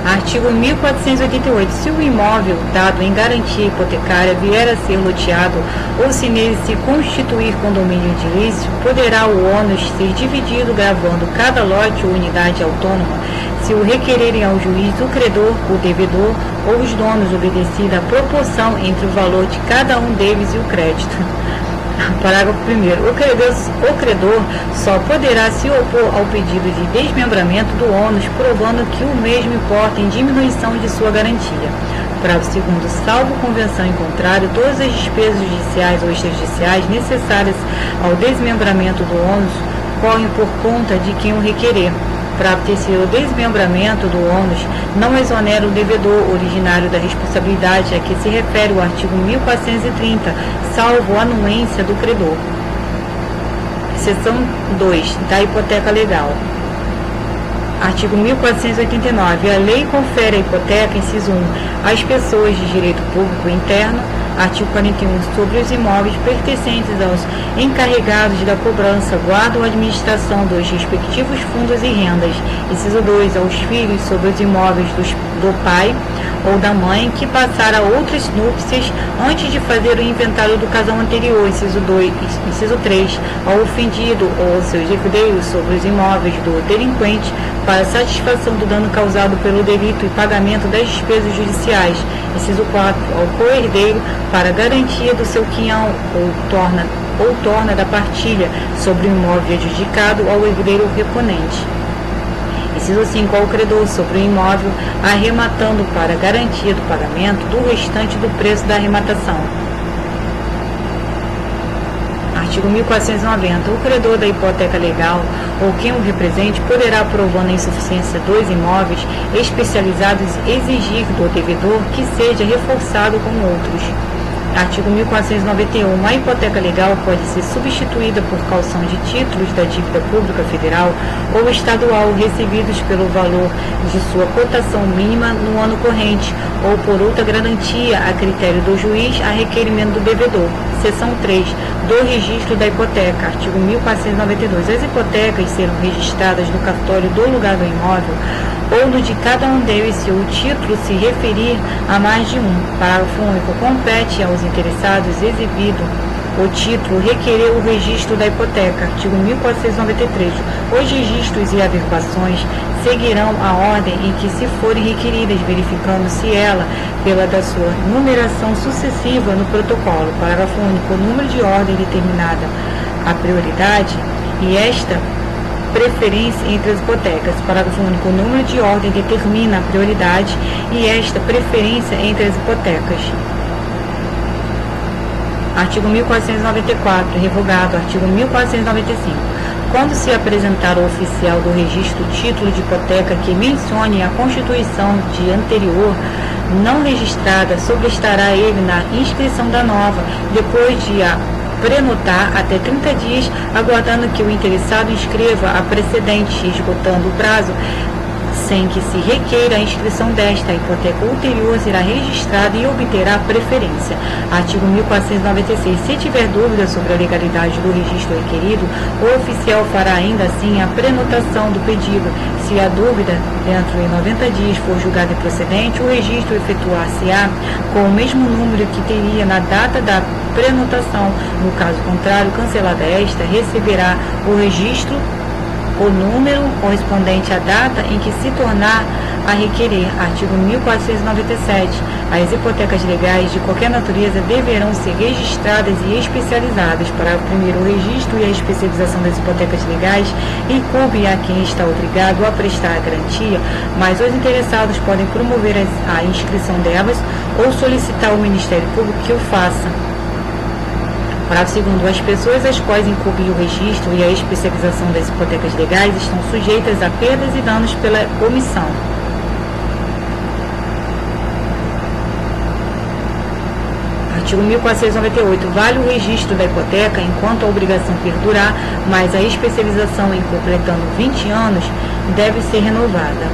Artigo 1488. Se o imóvel dado em garantia hipotecária vier a ser loteado ou se nele se constituir condomínio edilício, poderá o ônus ser dividido gravando cada lote ou unidade autônoma, se o requererem ao juiz o credor, o devedor ou os donos, obedecida a proporção entre o valor de cada um deles e o crédito. Parágrafo 1º. O credor só poderá se opor ao pedido de desmembramento do ônus, provando que o mesmo importa em diminuição de sua garantia. Parágrafo 2º. Salvo convenção em contrário, todas as despesas judiciais ou extrajudiciais necessárias ao desmembramento do ônus correm por conta de quem o requerer. Para obter o desmembramento do ônus, não exonera o devedor originário da responsabilidade a que se refere o artigo 1430, salvo a anuência do credor. Seção 2. Da hipoteca legal. Artigo 1489. A lei confere a hipoteca, inciso 1, às pessoas de direito público interno. Artigo 41. Sobre os imóveis pertencentes aos encarregados da cobrança, guarda ou administração dos respectivos fundos e rendas. Inciso 2. Aos filhos sobre os imóveis do pai ou da mãe que passar a outras núpcias antes de fazer o inventário do casal anterior. Inciso 3. Ao ofendido ou aos seus herdeiros sobre os imóveis do delinquente para satisfação do dano causado pelo delito e pagamento das despesas judiciais. Inciso 4. Ao coerdeiro para garantia do seu quinhão ou torna da partilha sobre o imóvel adjudicado ao herdeiro reponente. Inciso 5. Ao credor sobre o imóvel, arrematando para garantia do pagamento do restante do preço da arrematação. Artigo 1490. O credor da hipoteca legal ou quem o represente poderá, provando a insuficiência dos imóveis especializados, exigir do devedor que seja reforçado com outros. Artigo 1491. A hipoteca legal pode ser substituída por caução de títulos da dívida pública federal ou estadual recebidos pelo valor de sua cotação mínima no ano corrente ou por outra garantia a critério do juiz a requerimento do devedor. Seção 3. Do registro da hipoteca. Artigo 1492. As hipotecas serão registradas no cartório do lugar do imóvel ou no de cada um deles se o título se referir a mais de um. Parágrafo único. Compete aos interessados exibido o título requerer o registro da hipoteca. Artigo 1493. Os registros e averbações seguirão a ordem em que se forem requeridas, verificando se ela, pela da sua numeração sucessiva no protocolo. Parágrafo único. O número de ordem determinada a prioridade e esta preferência entre as hipotecas. Parágrafo único. O número de ordem determina a prioridade e esta preferência entre as hipotecas. Artigo 1494, revogado. Artigo 1495. Quando se apresentar ao oficial do registro título de hipoteca que mencione a constituição de anterior não registrada, sobrestará ele na inscrição da nova, depois de a prenotar até 30 dias, aguardando que o interessado inscreva a precedente, esgotando o prazo sem que se requeira a inscrição desta, a hipoteca ulterior será registrada e obterá preferência. Artigo 1496. Se tiver dúvida sobre a legalidade do registro requerido, o oficial fará ainda assim a prenotação do pedido. Se a dúvida, dentro de 90 dias, for julgada improcedente, o registro efetuar-se-á com o mesmo número que teria na data da prenotação. No caso contrário, cancelada esta, receberá o registro o número correspondente à data em que se tornar a requerer. Artigo 1497. As hipotecas legais de qualquer natureza deverão ser registradas e especializadas. Parágrafo 1º. O registro e a especialização das hipotecas legais incumbe a quem está obrigado a prestar a garantia, mas os interessados podem promover a inscrição delas ou solicitar ao Ministério Público que o faça. Parágrafo 2º. As pessoas às quais incumbe o registro e a especialização das hipotecas legais estão sujeitas a perdas e danos pela omissão. Artigo 1498. Vale o registro da hipoteca enquanto a obrigação perdurar, mas a especialização em completando 20 anos deve ser renovada.